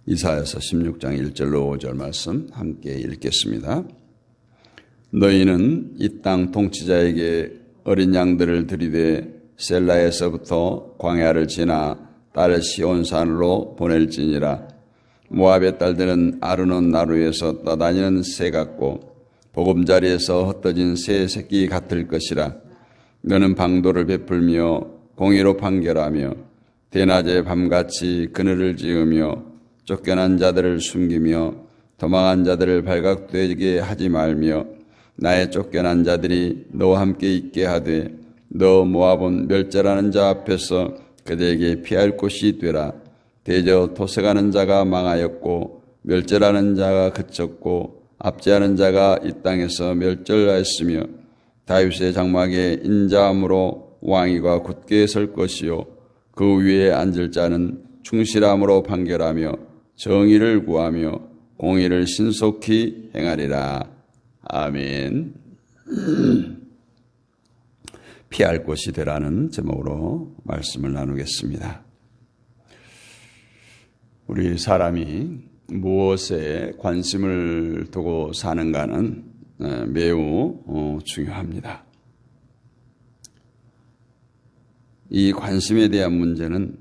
이사야서 16장 1절로 5절 말씀 함께 읽겠습니다. 너희는 이 땅 통치자에게 어린 양들을 들이되 셀라에서부터 광야를 지나 딸 시온산으로 보낼지니라. 모압의 딸들은 아르논 나루에서 떠다니는 새 같고 보금자리에서 흩어진 새 새끼 같을 것이라. 너는 방도를 베풀며 공의로 판결하며 대낮에 밤같이 그늘을 지으며 쫓겨난 자들을 숨기며 도망한 자들을 발각되게 하지 말며 나의 쫓겨난 자들이 너와 함께 있게 하되 너 모압은 멸절하는 자 앞에서 그들에게 피할 곳이 되라. 대저 토색하는 자가 망하였고 멸절하는 자가 그쳤고 압제하는 자가 이 땅에서 멸절하였으며 다윗의 장막에 인자함으로 왕위가 굳게 설 것이요 그 위에 앉을 자는 충실함으로 판결하며 정의를 구하며 공의를 신속히 행하리라. 아멘. 피할 곳이 되라는 제목으로 말씀을 나누겠습니다. 우리 사람이 무엇에 관심을 두고 사는가는 매우 중요합니다. 이 관심에 대한 문제는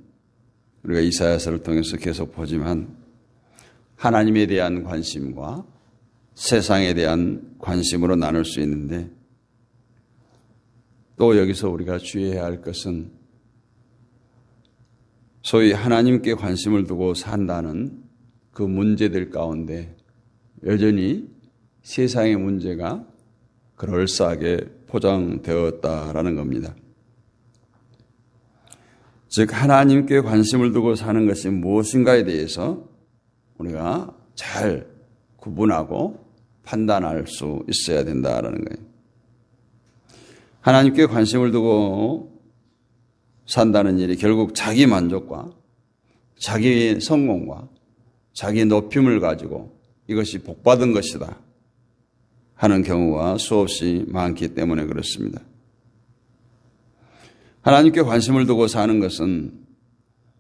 우리가 이사야서를 통해서 계속 보지만 하나님에 대한 관심과 세상에 대한 관심으로 나눌 수 있는데 또 여기서 우리가 주의해야 할 것은 소위 하나님께 관심을 두고 산다는 그 문제들 가운데 여전히 세상의 문제가 그럴싸하게 포장되었다라는 겁니다. 즉 하나님께 관심을 두고 사는 것이 무엇인가에 대해서 우리가 잘 구분하고 판단할 수 있어야 된다라는 거예요. 하나님께 관심을 두고 산다는 일이 결국 자기 만족과 자기 성공과 자기 높임을 가지고 이것이 복받은 것이다 하는 경우가 수없이 많기 때문에 그렇습니다. 하나님께 관심을 두고 사는 것은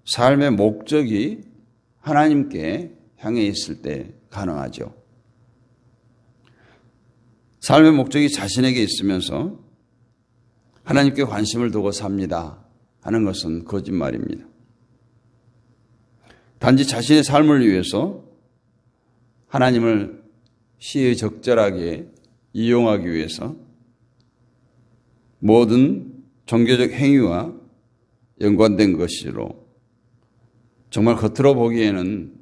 삶의 목적이 하나님께 향해 있을 때 가능하죠. 삶의 목적이 자신에게 있으면서 하나님께 관심을 두고 삽니다 하는 것은 거짓말입니다. 단지 자신의 삶을 위해서 하나님을 시의적절하게 이용하기 위해서 모든 종교적 행위와 연관된 것으로 정말 겉으로 보기에는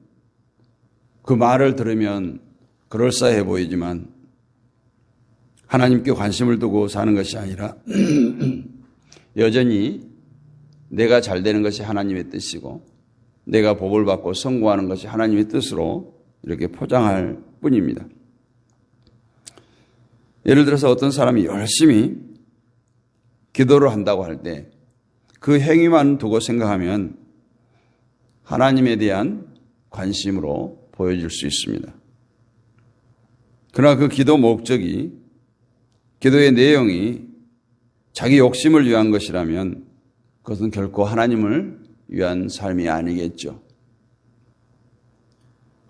그 말을 들으면 그럴싸해 보이지만 하나님께 관심을 두고 사는 것이 아니라 여전히 내가 잘 되는 것이 하나님의 뜻이고 내가 복을 받고 성공하는 것이 하나님의 뜻으로 이렇게 포장할 뿐입니다. 예를 들어서 어떤 사람이 열심히 기도를 한다고 할 때 그 행위만 두고 생각하면 하나님에 대한 관심으로 보여질 수 있습니다. 그러나 그 기도 목적이 기도의 내용이 자기 욕심을 위한 것이라면 그것은 결코 하나님을 위한 삶이 아니겠죠.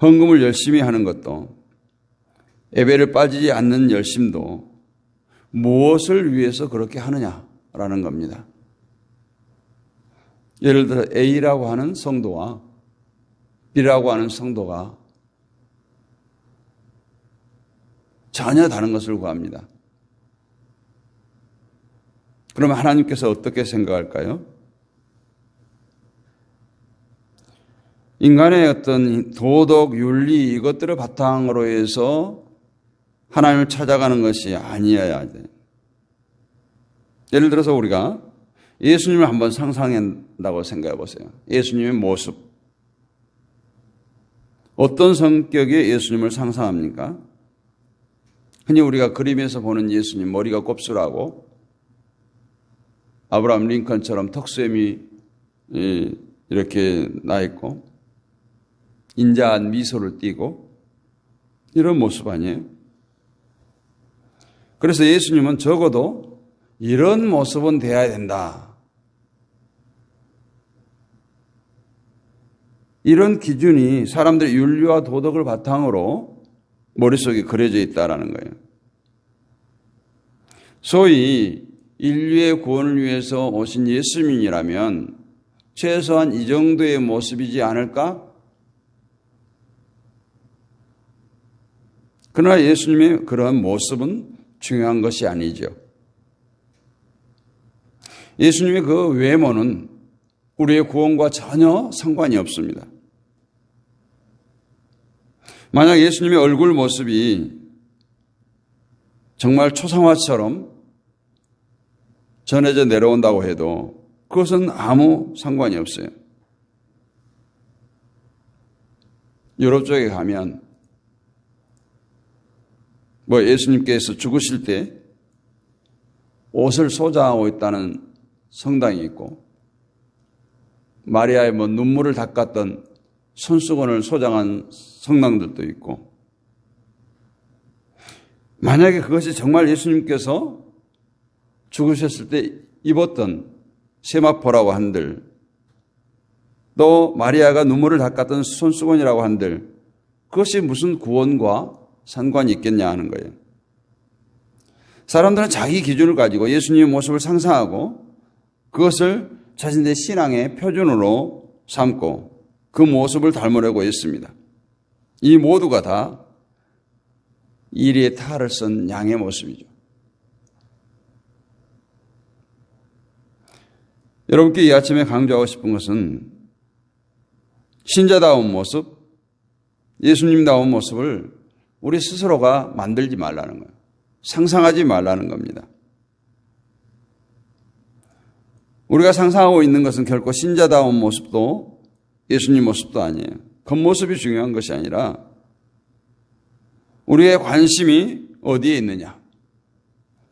헌금을 열심히 하는 것도 예배를 빠지지 않는 열심도 무엇을 위해서 그렇게 하느냐라는 겁니다. 예를 들어 A라고 하는 성도와 B라고 하는 성도가 전혀 다른 것을 구합니다. 그러면 하나님께서 어떻게 생각할까요? 인간의 어떤 도덕, 윤리 이것들을 바탕으로 해서 하나님을 찾아가는 것이 아니어야 돼. 예를 들어서 우리가 예수님을 한번 상상한다고 생각해 보세요. 예수님의 모습. 어떤 성격의 예수님을 상상합니까? 흔히 우리가 그림에서 보는 예수님, 머리가 곱슬하고 아브라함 링컨처럼 턱수염이 이렇게 나 있고 인자한 미소를 띠고 이런 모습 아니에요? 그래서 예수님은 적어도 이런 모습은 돼야 된다. 이런 기준이 사람들의 윤리와 도덕을 바탕으로 머릿속에 그려져 있다라는 거예요. 소위 인류의 구원을 위해서 오신 예수님이라면 최소한 이 정도의 모습이지 않을까? 그러나 예수님의 그러한 모습은 중요한 것이 아니죠. 예수님의 그 외모는 우리의 구원과 전혀 상관이 없습니다. 만약 예수님의 얼굴 모습이 정말 초상화처럼 전해져 내려온다고 해도 그것은 아무 상관이 없어요. 유럽 쪽에 가면 예수님께서 죽으실 때 옷을 소장하고 있다는 성당이 있고 마리아의 눈물을 닦았던 손수건을 소장한 성당들도 있고 만약에 그것이 정말 예수님께서 죽으셨을 때 입었던 세마포라고 한들 또 마리아가 눈물을 닦았던 손수건이라고 한들 그것이 무슨 구원과 상관이 있겠냐 하는 거예요. 사람들은 자기 기준을 가지고 예수님의 모습을 상상하고 그것을 자신들의 신앙의 표준으로 삼고 그 모습을 닮으려고 했습니다. 이 모두가 다 이리의 탈을 쓴 양의 모습이죠. 여러분께 이 아침에 강조하고 싶은 것은 신자다운 모습, 예수님다운 모습을 우리 스스로가 만들지 말라는 거예요. 상상하지 말라는 겁니다. 우리가 상상하고 있는 것은 결코 신자다운 모습도 예수님 모습도 아니에요. 겉모습이 중요한 것이 아니라 우리의 관심이 어디에 있느냐,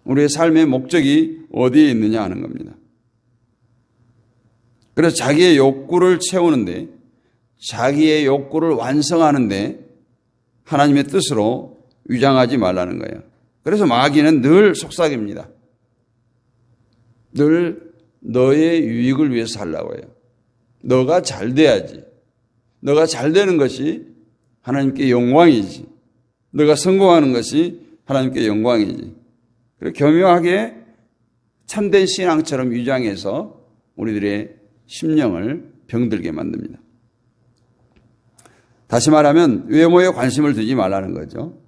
우리의 삶의 목적이 어디에 있느냐 하는 겁니다. 그래서 자기의 욕구를 채우는데, 자기의 욕구를 완성하는데 하나님의 뜻으로 위장하지 말라는 거예요. 그래서 마귀는 늘 속삭입니다. 늘 너의 유익을 위해서 하려고 해요. 너가 잘 돼야지. 너가 잘 되는 것이 하나님께 영광이지. 너가 성공하는 것이 하나님께 영광이지. 그리고 교묘하게 참된 신앙처럼 위장해서 우리들의 심령을 병들게 만듭니다. 다시 말하면 외모에 관심을 두지 말라는 거죠.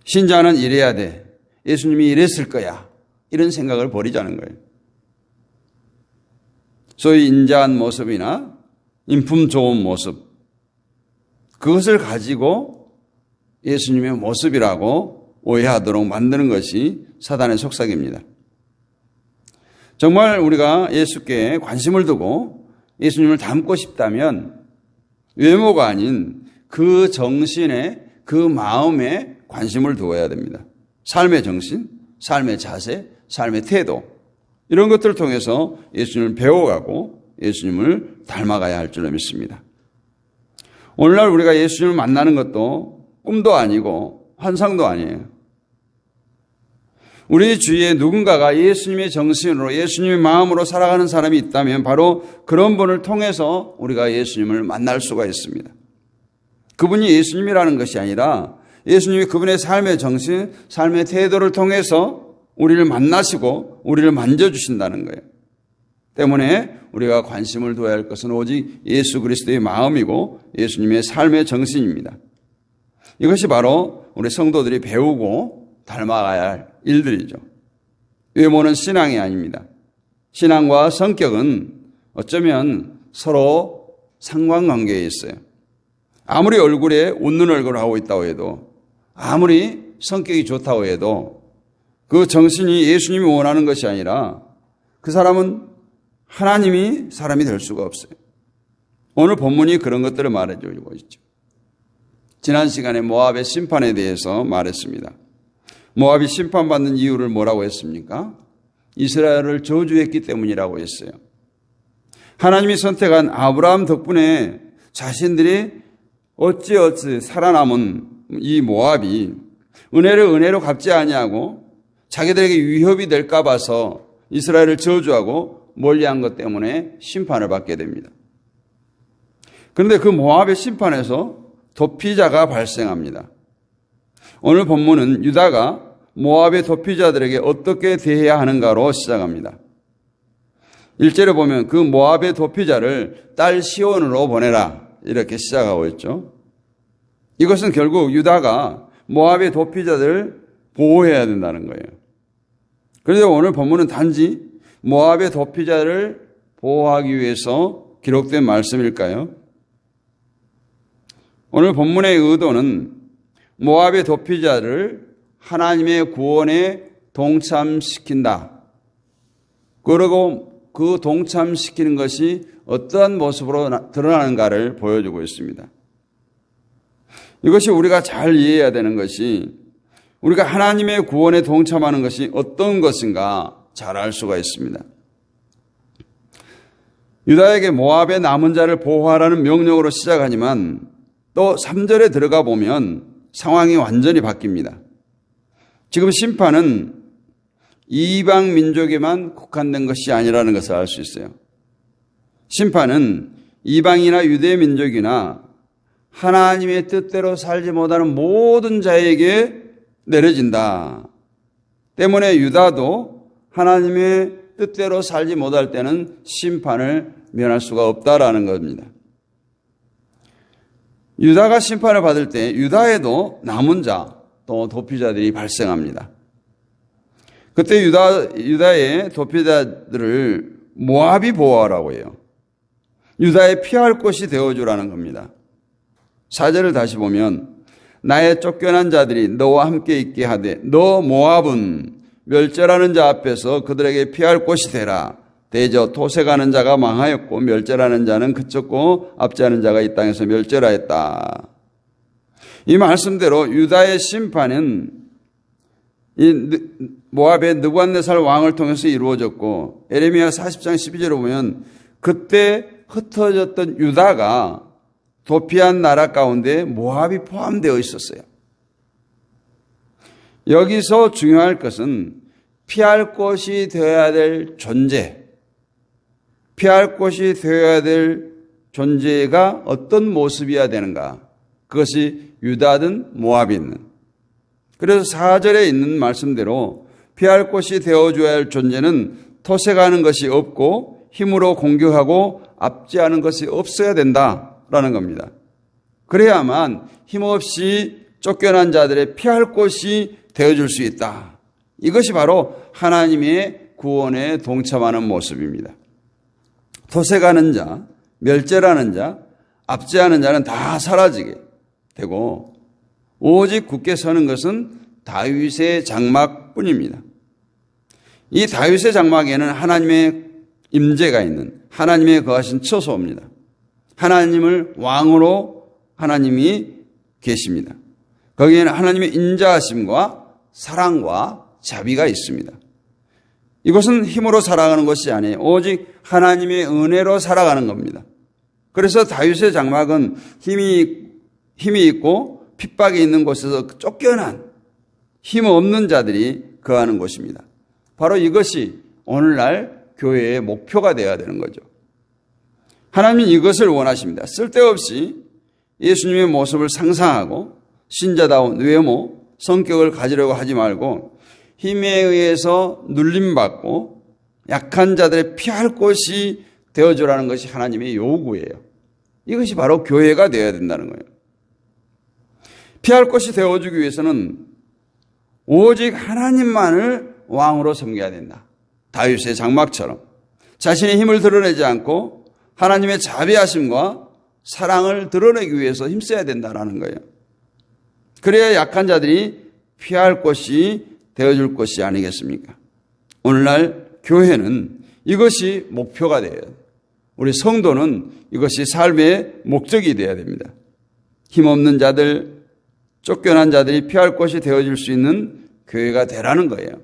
신자는 이래야 돼. 예수님이 이랬을 거야. 이런 생각을 버리자는 거예요. 소위 인자한 모습이나 인품 좋은 모습, 그것을 가지고 예수님의 모습이라고 오해하도록 만드는 것이 사단의 속삭입니다. 정말 우리가 예수께 관심을 두고 예수님을 닮고 싶다면 외모가 아닌 그 정신에, 그 마음에 관심을 두어야 됩니다. 삶의 정신, 삶의 자세, 삶의 태도, 이런 것들을 통해서 예수님을 배워가고 예수님을 닮아가야 할 줄로 믿습니다. 오늘날 우리가 예수님을 만나는 것도 꿈도 아니고 환상도 아니에요. 우리 주위에 누군가가 예수님의 정신으로, 예수님의 마음으로 살아가는 사람이 있다면 바로 그런 분을 통해서 우리가 예수님을 만날 수가 있습니다. 그분이 예수님이라는 것이 아니라 예수님이 그분의 삶의 정신, 삶의 태도를 통해서 우리를 만나시고 우리를 만져주신다는 거예요. 때문에 우리가 관심을 두어야 할 것은 오직 예수 그리스도의 마음이고 예수님의 삶의 정신입니다. 이것이 바로 우리 성도들이 배우고 닮아가야 할 일들이죠. 외모는 신앙이 아닙니다. 신앙과 성격은 어쩌면 서로 상관관계에 있어요. 아무리 얼굴에 웃는 얼굴을 하고 있다고 해도, 아무리 성격이 좋다고 해도 그 정신이 예수님이 원하는 것이 아니라 그 사람은 하나님이 사람이 될 수가 없어요. 오늘 본문이 그런 것들을 말해주고 있죠. 지난 시간에 모압의 심판에 대해서 말했습니다. 모압이 심판받는 이유를 뭐라고 했습니까? 이스라엘을 저주했기 때문이라고 했어요. 하나님이 선택한 아브라함 덕분에 자신들이 어찌어찌 살아남은 이 모압이 은혜를 은혜로 갚지 아니하고 자기들에게 위협이 될까 봐서 이스라엘을 저주하고 멀리한 것 때문에 심판을 받게 됩니다. 그런데 그 모압의 심판에서 도피자가 발생합니다. 오늘 본문은 유다가 모압의 도피자들에게 어떻게 대해야 하는가로 시작합니다. 1절에 보면 그 모압의 도피자를 딸 시온으로 보내라 이렇게 시작하고 있죠. 이것은 결국 유다가 모압의 도피자들을 보호해야 된다는 거예요. 그런데 오늘 본문은 단지 모압의 도피자를 보호하기 위해서 기록된 말씀일까요? 오늘 본문의 의도는 모압의 도피자를 하나님의 구원에 동참시킨다. 그리고 그 동참시키는 것이 어떠한 모습으로 드러나는가를 보여주고 있습니다. 이것이 우리가 잘 이해해야 되는 것이 우리가 하나님의 구원에 동참하는 것이 어떤 것인가 잘 알 수가 있습니다. 유다에게 모압의 남은 자를 보호하라는 명령으로 시작하지만 또 3절에 들어가 보면 상황이 완전히 바뀝니다. 지금 심판은 이방 민족에만 국한된 것이 아니라는 것을 알 수 있어요. 심판은 이방이나 유대 민족이나 하나님의 뜻대로 살지 못하는 모든 자에게 내려진다. 때문에 유다도 하나님의 뜻대로 살지 못할 때는 심판을 면할 수가 없다라는 겁니다. 유다가 심판을 받을 때 유다에도 남은 자, 또 도피자들이 발생합니다. 그때 유다의 도피자들을 모압이 보호하라고 해요. 유다의 피할 곳이 되어주라는 겁니다. 4절을 다시 보면 나의 쫓겨난 자들이 너와 함께 있게 하되 너 모압은 멸절하는 자 앞에서 그들에게 피할 곳이 되라. 대저 토색하는 자가 망하였고 멸절하는 자는 그쳤고 압제하는 자가 이 땅에서 멸절하였다. 이 말씀대로 유다의 심판은 이 모압의 느부갓네살 왕을 통해서 이루어졌고 에레미야 40장 12절에 보면 그때 흩어졌던 유다가 도피한 나라 가운데 모압이 포함되어 있었어요. 여기서 중요할 것은 피할 곳이 되어야 될 존재, 피할 곳이 되어야 될 존재가 어떤 모습이어야 되는가? 그것이 유다든 모압이든. 그래서 4절에 있는 말씀대로 피할 곳이 되어줘야 할 존재는 토색하는 것이 없고 힘으로 공격하고 압제하는 것이 없어야 된다라는 겁니다. 그래야만 힘없이 쫓겨난 자들의 피할 곳이 되어줄 수 있다. 이것이 바로 하나님의 구원에 동참하는 모습입니다. 토색하는 자, 멸절하는 자, 압제하는 자는 다 사라지게 되고 오직 굳게 서는 것은 다윗의 장막뿐입니다. 이 다윗의 장막에는 하나님의 임재가 있는 하나님의 거하신 처소입니다. 하나님을 왕으로 하나님이 계십니다. 거기에는 하나님의 인자하심과 사랑과 자비가 있습니다. 이것은 힘으로 살아가는 것이 아니에요. 오직 하나님의 은혜로 살아가는 겁니다. 그래서 다윗의 장막은 힘이 있고 핍박이 있는 곳에서 쫓겨난 힘없는 자들이 거하는 곳입니다. 바로 이것이 오늘날 교회의 목표가 되어야 되는 거죠. 하나님은 이것을 원하십니다. 쓸데없이 예수님의 모습을 상상하고 신자다운 외모, 성격을 가지려고 하지 말고 힘에 의해서 눌림받고 약한 자들의 피할 곳이 되어주라는 것이 하나님의 요구예요. 이것이 바로 교회가 되어야 된다는 거예요. 피할 곳이 되어주기 위해서는 오직 하나님만을 왕으로 섬겨야 된다. 다윗의 장막처럼 자신의 힘을 드러내지 않고 하나님의 자비하심과 사랑을 드러내기 위해서 힘써야 된다는 거예요. 그래야 약한 자들이 피할 곳이 되어줄 것이 아니겠습니까? 오늘날 교회는 이것이 목표가 되어야 돼요. 우리 성도는 이것이 삶의 목적이 되어야 됩니다. 힘없는 자들, 쫓겨난 자들이 피할 곳이 되어줄 수 있는 교회가 되라는 거예요.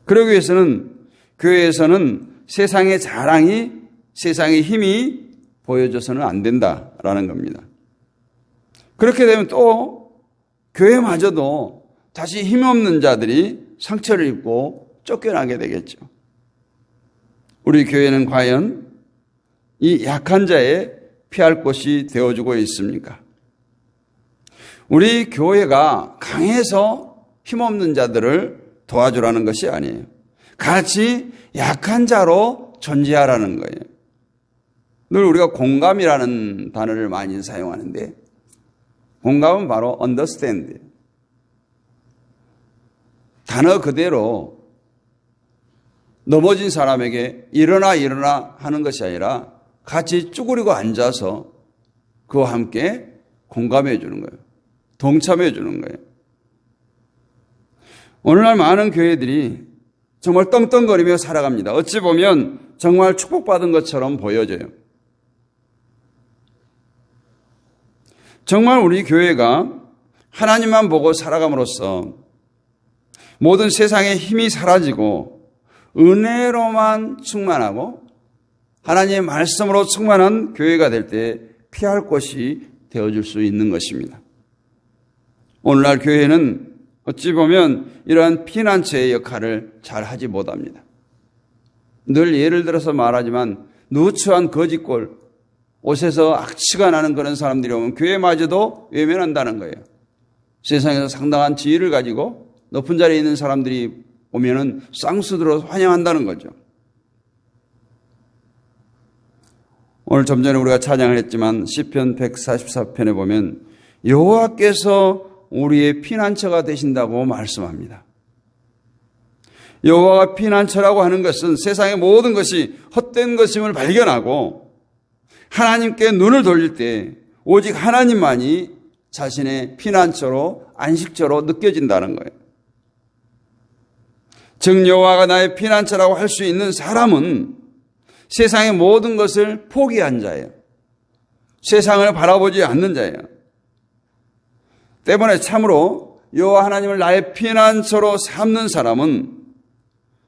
그러기 위해서는 교회에서는 세상의 자랑이, 세상의 힘이 보여져서는 안 된다라는 겁니다. 그렇게 되면 또 교회마저도 다시 힘없는 자들이 상처를 입고 쫓겨나게 되겠죠. 우리 교회는 과연 이 약한 자의 피할 곳이 되어주고 있습니까? 우리 교회가 강해서 힘없는 자들을 도와주라는 것이 아니에요. 같이 약한 자로 존재하라는 거예요. 늘 우리가 공감이라는 단어를 많이 사용하는데, 공감은 바로 understand. 단어 그대로 넘어진 사람에게 일어나 하는 것이 아니라 같이 쭈그리고 앉아서 그와 함께 공감해 주는 거예요. 동참해 주는 거예요. 오늘날 많은 교회들이 정말 떵떵거리며 살아갑니다. 어찌 보면 정말 축복받은 것처럼 보여져요. 정말 우리 교회가 하나님만 보고 살아감으로써 모든 세상의 힘이 사라지고 은혜로만 충만하고 하나님의 말씀으로 충만한 교회가 될 때 피할 곳이 되어줄 수 있는 것입니다. 오늘날 교회는 어찌 보면 이러한 피난처의 역할을 잘 하지 못합니다. 늘 예를 들어서 말하지만 누추한 거짓골, 옷에서 악취가 나는 그런 사람들이 오면 교회마저도 외면한다는 거예요. 세상에서 상당한 지위를 가지고 높은 자리에 있는 사람들이 오면은 쌍수들어 환영한다는 거죠. 오늘 좀 전에 우리가 찬양을 했지만 시편 144편에 보면 여호와께서 우리의 피난처가 되신다고 말씀합니다. 여호와가 피난처라고 하는 것은 세상의 모든 것이 헛된 것임을 발견하고 하나님께 눈을 돌릴 때 오직 하나님만이 자신의 피난처로 안식처로 느껴진다는 거예요. 즉 여호와가 나의 피난처라고 할 수 있는 사람은 세상의 모든 것을 포기한 자예요. 세상을 바라보지 않는 자예요. 때문에 참으로 여호와 하나님을 나의 피난처로 삼는 사람은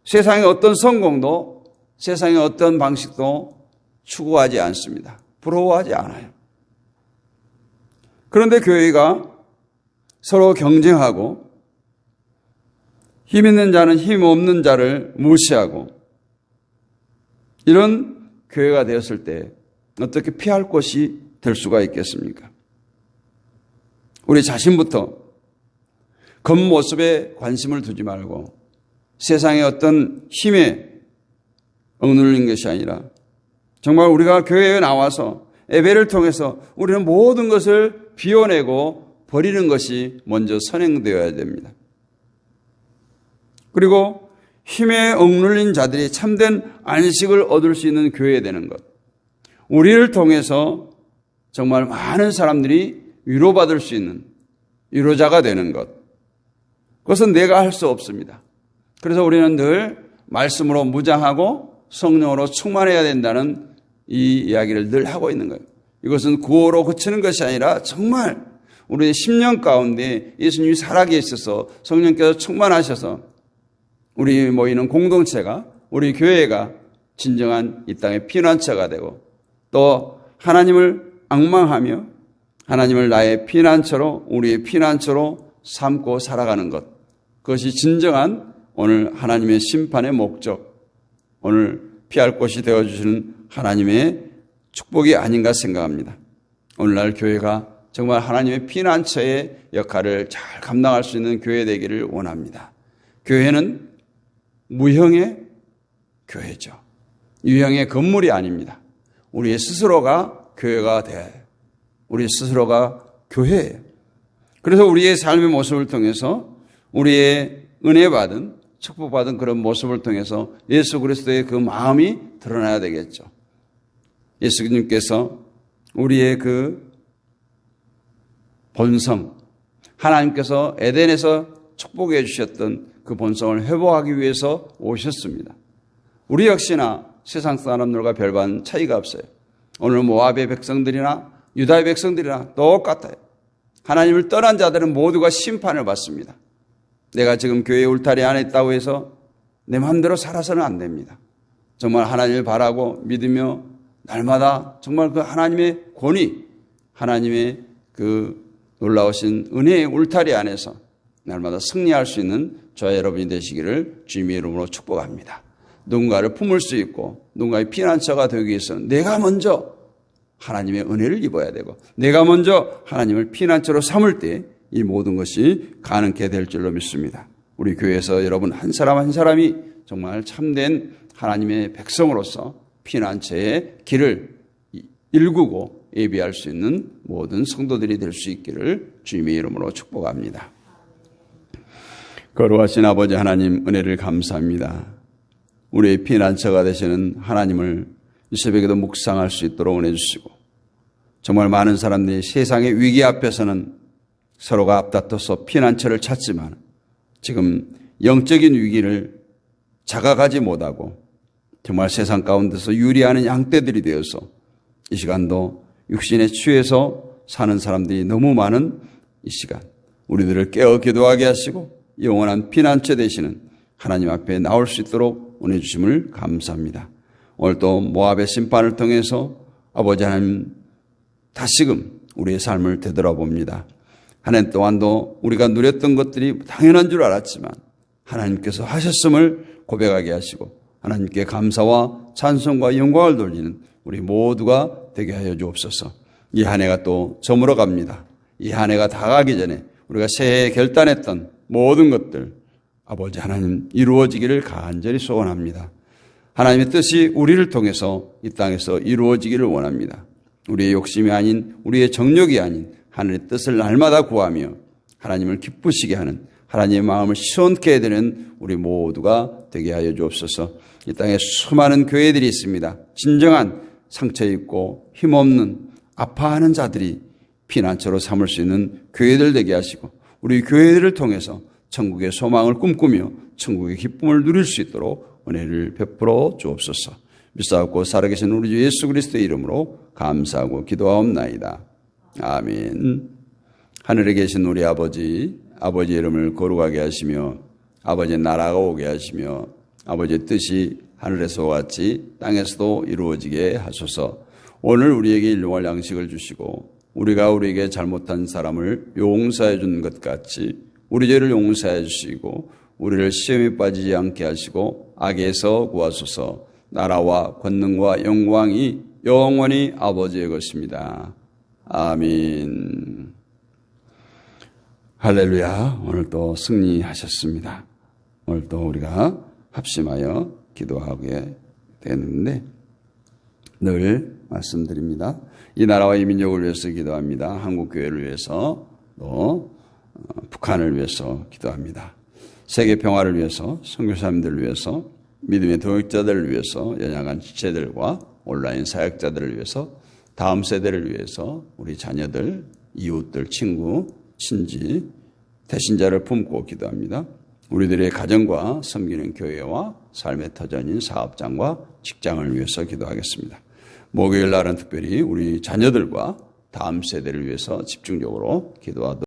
세상의 어떤 성공도 세상의 어떤 방식도 추구하지 않습니다. 부러워하지 않아요. 그런데 교회가 서로 경쟁하고 힘 있는 자는 힘 없는 자를 무시하고 이런 교회가 되었을 때 어떻게 피할 곳이 될 수가 있겠습니까? 우리 자신부터 겉모습에 관심을 두지 말고 세상의 어떤 힘에 억눌린 것이 아니라 정말 우리가 교회에 나와서 예배를 통해서 우리는 모든 것을 비워내고 버리는 것이 먼저 선행되어야 됩니다. 그리고 힘에 억눌린 자들이 참된 안식을 얻을 수 있는 교회가 되는 것. 우리를 통해서 정말 많은 사람들이 위로받을 수 있는 위로자가 되는 것. 그것은 내가 할 수 없습니다. 그래서 우리는 늘 말씀으로 무장하고 성령으로 충만해야 된다는 이 이야기를 늘 하고 있는 거예요. 이것은 구호로 그치는 것이 아니라 정말 우리의 심령 가운데 예수님이 살아계셔서 성령께서 충만하셔서 우리 모이는 공동체가 우리 교회가 진정한 이 땅의 피난처가 되고 또 하나님을 앙망하며 하나님을 나의 피난처로 우리의 피난처로 삼고 살아가는 것. 그것이 진정한 오늘 하나님의 심판의 목적, 오늘 피할 곳이 되어주시는 하나님의 축복이 아닌가 생각합니다. 오늘날 교회가 정말 하나님의 피난처의 역할을 잘 감당할 수 있는 교회 되기를 원합니다. 교회는 무형의 교회죠. 유형의 건물이 아닙니다. 우리 스스로가 교회가 돼야 해요. 우리 스스로가 교회예요. 그래서 우리의 삶의 모습을 통해서 우리의 은혜 받은 축복받은 그런 모습을 통해서 예수 그리스도의 그 마음이 드러나야 되겠죠. 예수님께서 우리의 그 본성, 하나님께서 에덴에서 축복해 주셨던 그 본성을 회복하기 위해서 오셨습니다. 우리 역시나 세상 사람들과 별반 차이가 없어요. 오늘 모압의 백성들이나 유다의 백성들이나 똑같아요. 하나님을 떠난 자들은 모두가 심판을 받습니다. 내가 지금 교회 울타리 안에 있다고 해서 내 마음대로 살아서는 안 됩니다. 정말 하나님을 바라고 믿으며 날마다 정말 그 하나님의 권위, 하나님의 그 놀라우신 은혜의 울타리 안에서 날마다 승리할 수 있는 저와 여러분이 되시기를 주님의 이름으로 축복합니다. 누군가를 품을 수 있고 누군가의 피난처가 되기 위해서는 내가 먼저 하나님의 은혜를 입어야 되고 내가 먼저 하나님을 피난처로 삼을 때 이 모든 것이 가능케 될 줄로 믿습니다. 우리 교회에서 여러분 한 사람 한 사람이 정말 참된 하나님의 백성으로서 피난처의 길을 일구고 예비할 수 있는 모든 성도들이 될 수 있기를 주님의 이름으로 축복합니다. 거룩하신 아버지 하나님, 은혜를 감사합니다. 우리의 피난처가 되시는 하나님을 이 새벽에도 묵상할 수 있도록 은혜 주시고, 정말 많은 사람들이 세상의 위기 앞에서는 서로가 앞다퉈서 피난처를 찾지만 지금 영적인 위기를 자각하지 못하고 정말 세상 가운데서 유리하는 양떼들이 되어서 이 시간도 육신에 취해서 사는 사람들이 너무 많은 이 시간, 우리들을 깨어 기도하게 하시고 영원한 피난처 되시는 하나님 앞에 나올 수 있도록 은혜 주심을 감사합니다. 오늘 또 모압의 심판을 통해서 아버지 하나님 다시금 우리의 삶을 되돌아봅니다. 한 해 동안도 우리가 누렸던 것들이 당연한 줄 알았지만 하나님께서 하셨음을 고백하게 하시고 하나님께 감사와 찬송과 영광을 돌리는 우리 모두가 되게 하여 주옵소서. 이 한 해가 또 저물어 갑니다. 이 한 해가 다 가기 전에 우리가 새해에 결단했던 모든 것들 아버지 하나님 이루어지기를 간절히 소원합니다. 하나님의 뜻이 우리를 통해서 이 땅에서 이루어지기를 원합니다. 우리의 욕심이 아닌 우리의 정욕이 아닌 하늘의 뜻을 날마다 구하며 하나님을 기쁘시게 하는 하나님의 마음을 시원케 해드리는 우리 모두가 되게 하여 주옵소서. 이 땅에 수많은 교회들이 있습니다. 진정한 상처 입고 힘없는 아파하는 자들이 피난처로 삼을 수 있는 교회들 되게 하시고 우리 교회들을 통해서 천국의 소망을 꿈꾸며 천국의 기쁨을 누릴 수 있도록 은혜를 베풀어 주옵소서. 믿사옵고 살아계신 우리 주 예수 그리스도의 이름으로 감사하고 기도하옵나이다. 아멘. 하늘에 계신 우리 아버지, 아버지의 이름을 거룩하게 하시며 아버지의 나라가 오게 하시며 아버지의 뜻이 하늘에서와 같이 땅에서도 이루어지게 하소서. 오늘 우리에게 일용할 양식을 주시고 우리가 우리에게 잘못한 사람을 용서해 준 것 같이 우리 죄를 용서해 주시고 우리를 시험에 빠지지 않게 하시고 악에서 구하소서. 나라와 권능과 영광이 영원히 아버지의 것입니다. 아멘. 할렐루야. 오늘 또 승리하셨습니다. 오늘 또 우리가 합심하여 기도하게 되는데 늘 말씀드립니다. 이 나라와 이 민족을 위해서 기도합니다. 한국교회를 위해서 또 북한을 위해서 기도합니다. 세계 평화를 위해서, 선교사님들을 위해서, 믿음의 동역자들을 위해서, 연약한 지체들과 온라인 사역자들을 위해서, 다음 세대를 위해서, 우리 자녀들, 이웃들, 친구, 친지, 대신자를 품고 기도합니다. 우리들의 가정과 섬기는 교회와 삶의 터전인 사업장과 직장을 위해서 기도하겠습니다. 목요일 날은 특별히 우리 자녀들과 다음 세대를 위해서 집중적으로 기도하도록